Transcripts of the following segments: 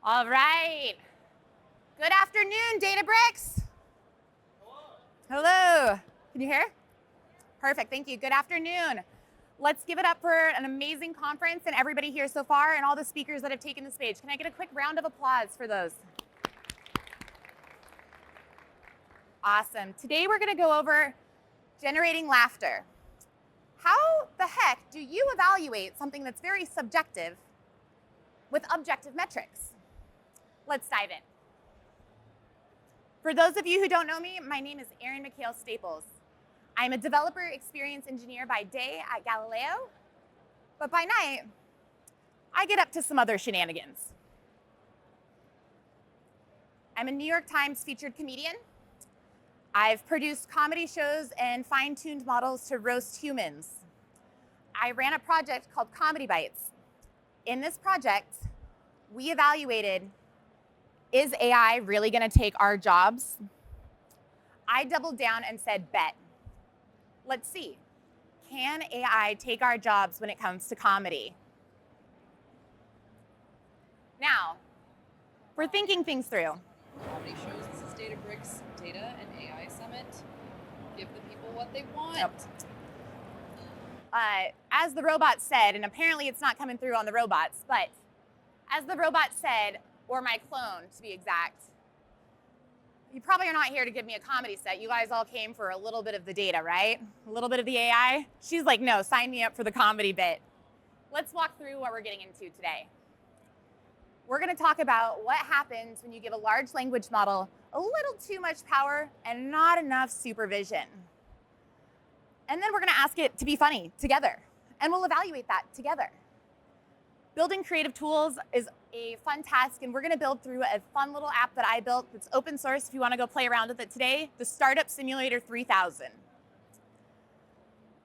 All right. Good afternoon, Databricks. Hello. Can you hear? Perfect, thank you. Good afternoon. Let's give it up for an amazing conference and everybody here so far and all the speakers that have taken the stage. Can I get a quick round of applause for those? Awesome. Today we're going to go over generating laughter. How the heck do you evaluate something that's very subjective with objective metrics? Let's dive in. For those of you who don't know me, my name is Erin Staples. I'm a developer experience engineer by day at Galileo, but by night, I get up to some other shenanigans. I'm a New York Times-featured comedian. I've produced comedy shows and fine-tuned models to roast humans. I ran a project called Comedy Bites. In this project, we evaluated, is AI really gonna take our jobs? I doubled down and said, bet. Let's see, can AI take our jobs when it comes to comedy? Now, we're thinking things through. Comedy shows. This is Databricks Data and AI Summit. Give the people what they want. Yep. As the robot said, and apparently it's not coming through on the robots, but as the robot said, or my clone to be exact, you probably are not here to give me a comedy set. You guys all came for a little bit of the data, right? A little bit of the AI. She's like, no, sign me up for the comedy bit. Let's walk through what we're getting into today. We're going to talk about what happens when you give a large language model a little too much power and not enough supervision. And then we're going to ask it to be funny together, and we'll evaluate that together. Building creative tools is a fun task, and we're going to build through a fun little app that I built that's open source if you want to go play around with it today, the Startup Simulator 3000.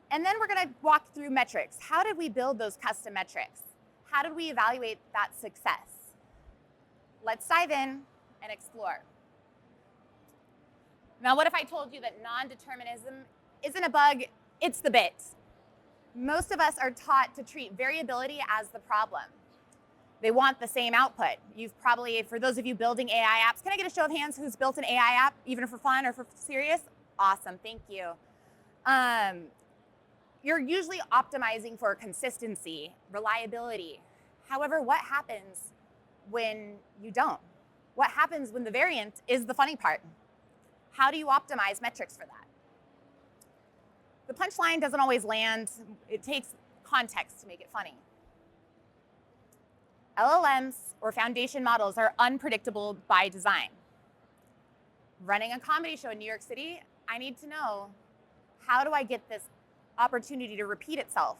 And then we're going to walk through metrics. How did we build those custom metrics? How did we evaluate that success? Let's dive in and explore. Now, what if I told you that non-determinism isn't a bug, it's the bit? Most of us are taught to treat variability as the problem. They want the same output. You've probably, for those of you building AI apps, can I get a show of hands who's built an AI app, even for fun or for serious? Awesome, thank you. You're usually optimizing for consistency, reliability. However, what happens when you don't? What happens when the variant is the funny part? How do you optimize metrics for that? The punchline doesn't always land. It takes context to make it funny. LLMs, or foundation models, are unpredictable by design. Running a comedy show in New York City, I need to know, how do I get this opportunity to repeat itself?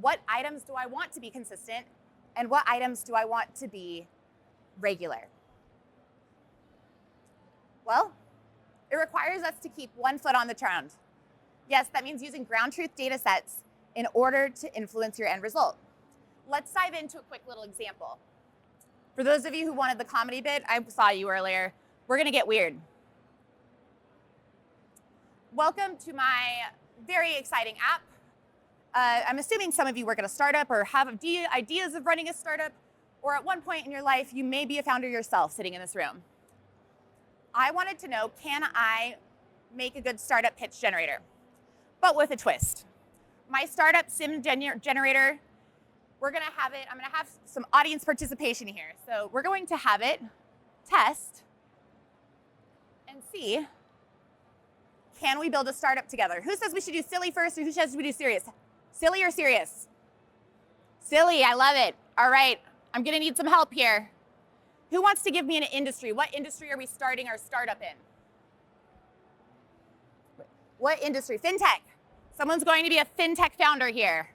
What items do I want to be consistent, and what items do I want to be regular? Well, it requires us to keep one foot on the ground. Yes, that means using ground truth data sets in order to influence your end result. Let's dive into a quick little example. For those of you who wanted the comedy bit, I saw you earlier. We're going to get weird. Welcome to my very exciting app. I'm assuming some of you work at a startup or have ideas of running a startup, or at one point in your life, you may be a founder yourself sitting in this room. I wanted to know, can I make a good startup pitch generator? But with a twist. My startup sim generator, we're going to have it, I'm going to have some audience participation here. So we're going to have it test and see, can we build a startup together? Who says we should do silly first, or who says we do serious? Silly or serious? Silly, I love it. All right, I'm going to need some help here. Who wants to give me an industry? What industry are we starting our startup in? What industry? FinTech. Someone's going to be a FinTech founder here.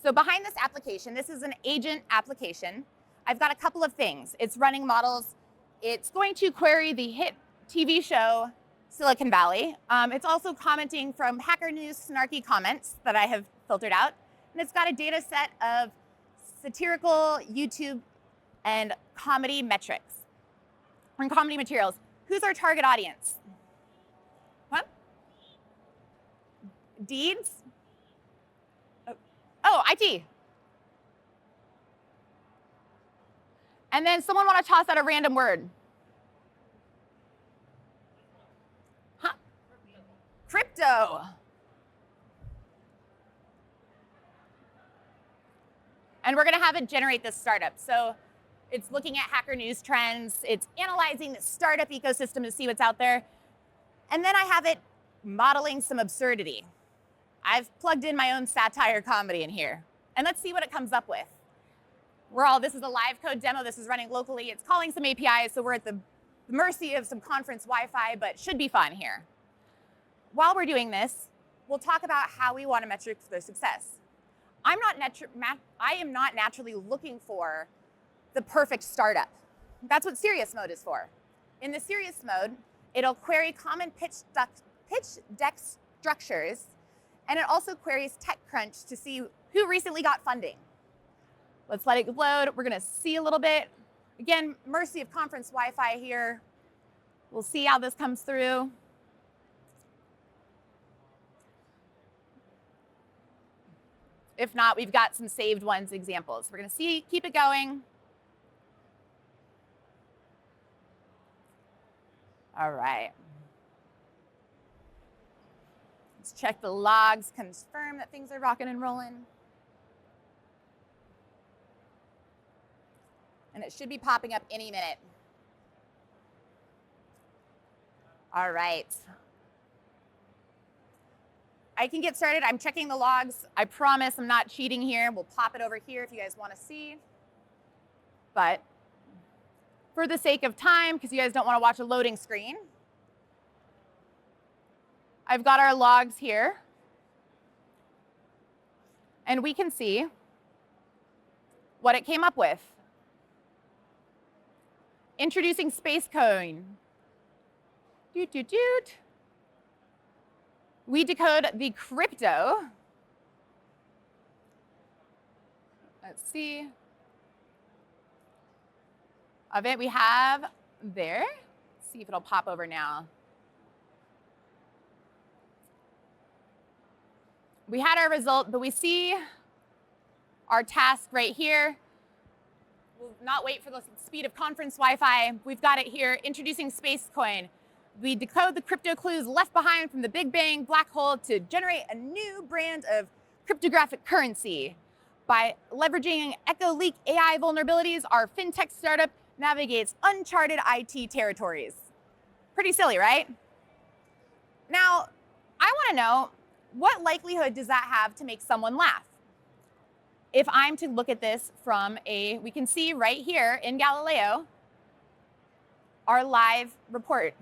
So behind this application, this is an agent application. I've got a couple of things. It's running models. It's going to query the hit TV show Silicon Valley. It's also commenting from Hacker News snarky comments that I have filtered out. And it's got a data set of satirical YouTube and comedy metrics and comedy materials. Who's our target audience? What? Deeds? Oh, IT. And then someone want to toss out a random word? Huh? Crypto. And we're going to have it generate this startup. So it's looking at Hacker News trends. It's analyzing the startup ecosystem to see what's out there. And then I have it modeling some absurdity. I've plugged in my own satire comedy in here. And let's see what it comes up with. This is a live code demo. This is running locally. It's calling some APIs, so we're at the mercy of some conference Wi-Fi, but should be fun here. While we're doing this, we'll talk about how we want to metric their success. I am not naturally looking for the perfect startup. That's what serious mode is for. In the serious mode, it'll query common pitch deck structures, and it also queries TechCrunch to see who recently got funding. Let's let it load. We're going to see a little bit. Again, mercy of conference Wi-Fi here. We'll see how this comes through. If not, we've got some saved ones examples. We're going to keep it going. All right. Let's check the logs, confirm that things are rocking and rolling. And it should be popping up any minute. All right. I can get started. I'm checking the logs. I promise I'm not cheating here. We'll pop it over here if you guys want to see. But for the sake of time, because you guys don't want to watch a loading screen, I've got our logs here. And we can see what it came up with. Introducing Spacecoin. Doot, doot, doot. We decode the crypto. Let's see. Of it we have there. Let's see if it'll pop over now. We had our result, but we see our task right here. We'll not wait for the speed of conference Wi-Fi. We've got it here, introducing Spacecoin. We decode the crypto clues left behind from the Big Bang black hole to generate a new brand of cryptographic currency. By leveraging EchoLeak AI vulnerabilities, our fintech startup navigates uncharted IT territories. Pretty silly, right? Now, I want to know, what likelihood does that have to make someone laugh? If I'm to look at this from we can see right here in Galileo, our live report.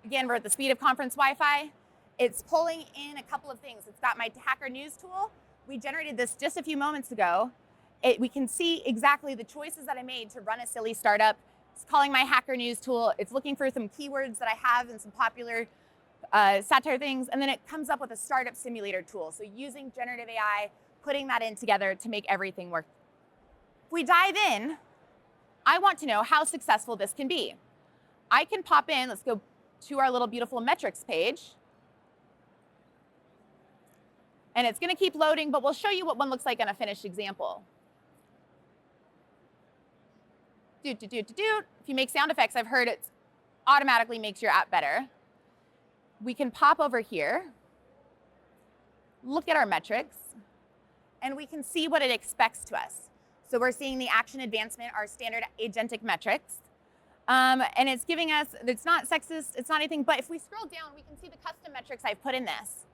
Again, we're at the speed of conference Wi-Fi. It's pulling in a couple of things. It's got my Hacker News tool. We generated this just a few moments ago. We can see exactly the choices that I made to run a silly startup. It's calling my Hacker News tool. It's looking for some keywords that I have in some popular satire things, and then it comes up with a startup simulator tool. So using generative AI, putting that in together to make everything work. If we dive in, I want to know how successful this can be. I can pop in, let's go to our little beautiful metrics page. And it's going to keep loading, but we'll show you what one looks like in a finished example. Doot, doot, doot, doot, doot. If you make sound effects, I've heard it automatically makes your app better. We can pop over here, look at our metrics, and we can see what it expects to us. So we're seeing the action advancement, our standard agentic metrics. And it's giving us, it's not sexist, it's not anything, but if we scroll down, we can see the custom metrics I've put in this.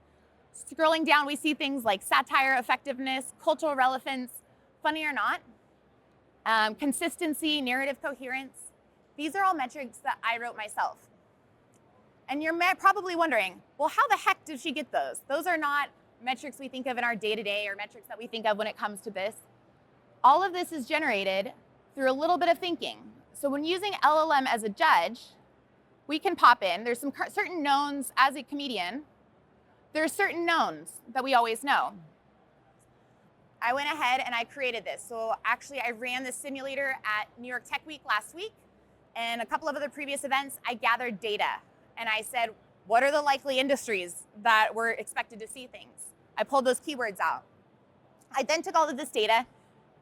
Scrolling down, we see things like satire effectiveness, cultural relevance, funny or not, consistency, narrative coherence. These are all metrics that I wrote myself. And you're probably wondering, well, how the heck did she get those? Those are not metrics we think of in our day-to-day or metrics that we think of when it comes to this. All of this is generated through a little bit of thinking. So when using LLM as a judge, we can pop in. There's some certain knowns as a comedian. There are certain knowns that we always know. I went ahead and I created this. So actually, I ran this simulator at New York Tech Week last week, and a couple of other previous events. I gathered data, and I said, what are the likely industries that we're expected to see things? I pulled those keywords out. I then took all of this data,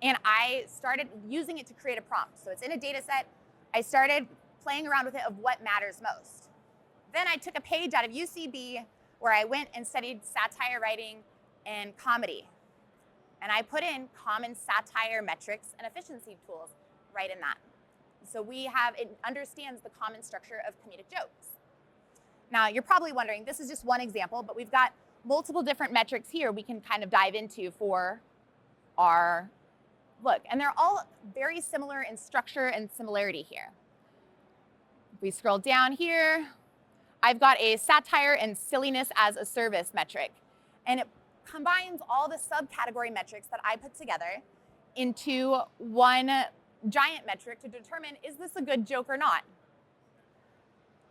And I started using it to create a prompt. So it's in a data set. I started playing around with it of what matters most. Then I took a page out of UCB where I went and studied satire writing and comedy. And I put in common satire metrics and efficiency tools right in that. So it understands the common structure of comedic jokes. Now, you're probably wondering, this is just one example, but we've got multiple different metrics here we can kind of dive into for our look. And they're all very similar in structure and similarity here. If we scroll down here, I've got a satire and silliness as a service metric. And it combines all the subcategory metrics that I put together into one giant metric to determine, is this a good joke or not?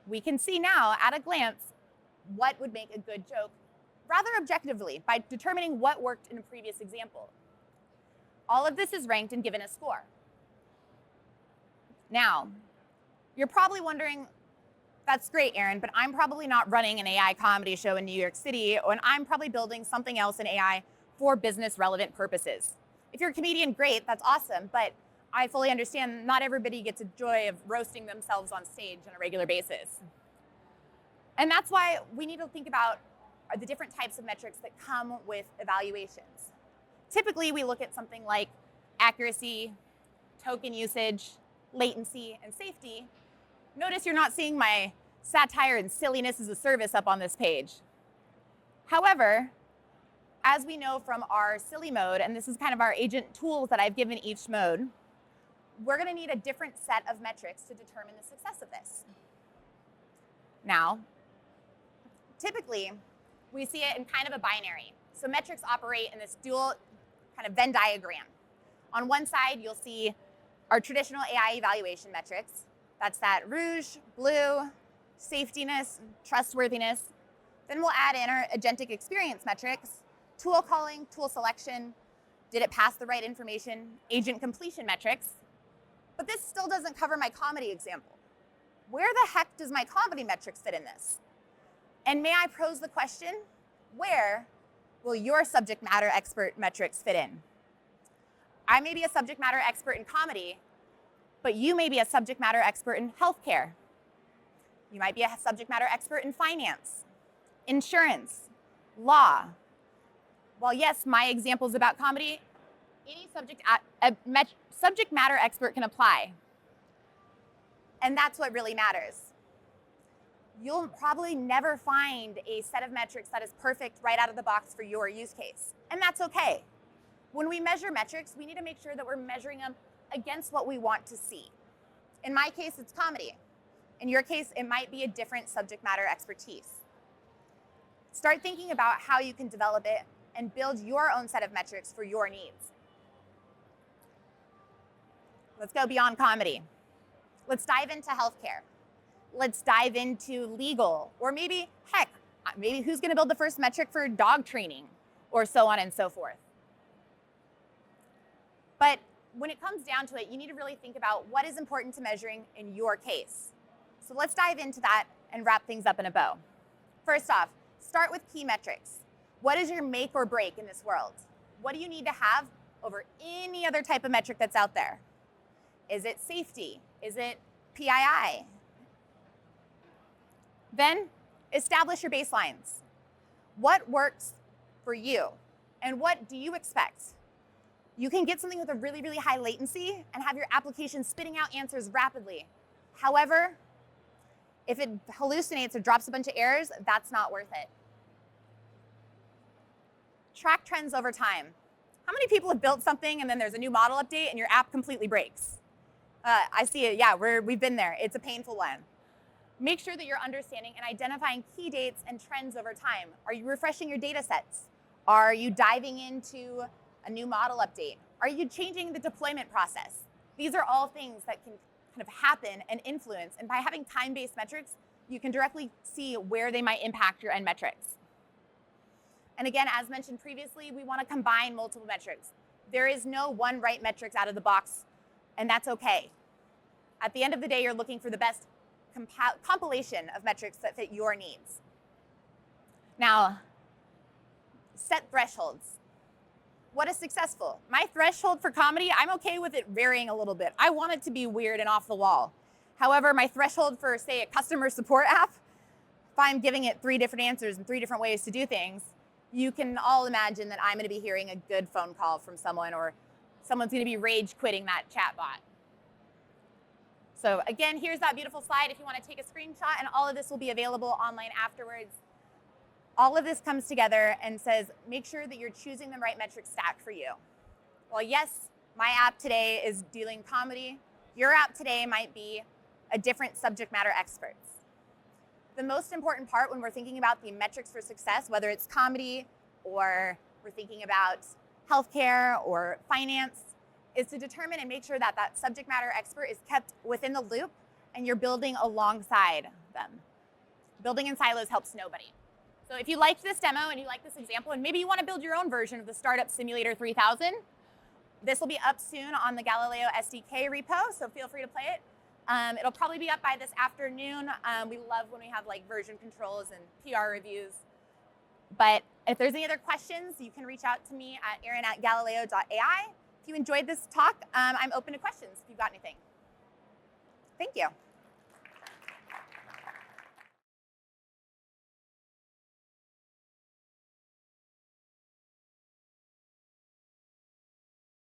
We can see now at a glance what would make a good joke rather objectively by determining what worked in a previous example. All of this is ranked and given a score. Now, you're probably wondering, that's great, Erin, but I'm probably not running an AI comedy show in New York City, and I'm probably building something else in AI for business relevant purposes. If you're a comedian, great, that's awesome, but I fully understand not everybody gets a joy of roasting themselves on stage on a regular basis. And that's why we need to think about the different types of metrics that come with evaluations. Typically, we look at something like accuracy, token usage, latency, and safety. Notice you're not seeing my satire and silliness as a service up on this page. However, as we know from our silly mode, and this is kind of our agent tools that I've given each mode, we're going to need a different set of metrics to determine the success of this. Now, typically, we see it in kind of a binary. So metrics operate in this dual kind of Venn diagram. On one side, you'll see our traditional AI evaluation metrics. That's that rouge, blue, safetiness, trustworthiness. Then we'll add in our agentic experience metrics, tool calling, tool selection, did it pass the right information, agent completion metrics. But this still doesn't cover my comedy example. Where the heck does my comedy metrics fit in this? And may I pose the question, where will your subject matter expert metrics fit in? I may be a subject matter expert in comedy, but you may be a subject matter expert in healthcare. You might be a subject matter expert in finance, insurance, law. While yes, my example is about comedy, any subject matter expert can apply. And that's what really matters. You'll probably never find a set of metrics that is perfect right out of the box for your use case. And that's okay. When we measure metrics, we need to make sure that we're measuring them against what we want to see. In my case, it's comedy. In your case, it might be a different subject matter expertise. Start thinking about how you can develop it and build your own set of metrics for your needs. Let's go beyond comedy. Let's dive into healthcare. Let's dive into legal, or maybe, heck, maybe who's going to build the first metric for dog training, or so on and so forth. But when it comes down to it, you need to really think about what is important to measuring in your case. So let's dive into that and wrap things up in a bow. First off, start with key metrics. What is your make or break in this world? What do you need to have over any other type of metric that's out there? Is it safety? Is it PII? Then establish your baselines. What works for you? And what do you expect? You can get something with a really, really high latency and have your application spitting out answers rapidly. However, if it hallucinates or drops a bunch of errors, that's not worth it. Track trends over time. How many people have built something and then there's a new model update and your app completely breaks? I see it, yeah, we've been there. It's a painful one. Make sure that you're understanding and identifying key dates and trends over time. Are you refreshing your data sets? Are you diving into a new model update? Are you changing the deployment process? These are all things that can kind of happen and influence. And by having time-based metrics, you can directly see where they might impact your end metrics. And again, as mentioned previously, we want to combine multiple metrics. There is no one right metrics out of the box, and that's okay. At the end of the day, you're looking for the best compilation of metrics that fit your needs. Now, set thresholds. What is successful? My threshold for comedy, I'm okay with it varying a little bit. I want it to be weird and off the wall. However, my threshold for, say, a customer support app, if I'm giving it 3 different answers and 3 different ways to do things, you can all imagine that I'm going to be hearing a good phone call from someone, or someone's going to be rage quitting that chatbot. So again, here's that beautiful slide if you want to take a screenshot, and all of this will be available online afterwards. All of this comes together and says, make sure that you're choosing the right metric stack for you. Well, yes, my app today is dealing comedy. Your app today might be a different subject matter experts. The most important part when we're thinking about the metrics for success, whether it's comedy or we're thinking about healthcare or finance, is to determine and make sure that that subject matter expert is kept within the loop and you're building alongside them. Building in silos helps nobody. So if you liked this demo and you like this example, and maybe you want to build your own version of the Startup Simulator 3000, this will be up soon on the Galileo SDK repo, so feel free to play it. It'll probably be up by this afternoon. We love when we have like version controls and PR reviews. But if there's any other questions, you can reach out to me at erin@galileo.ai. If you enjoyed this talk, I'm open to questions if you've got anything. Thank you.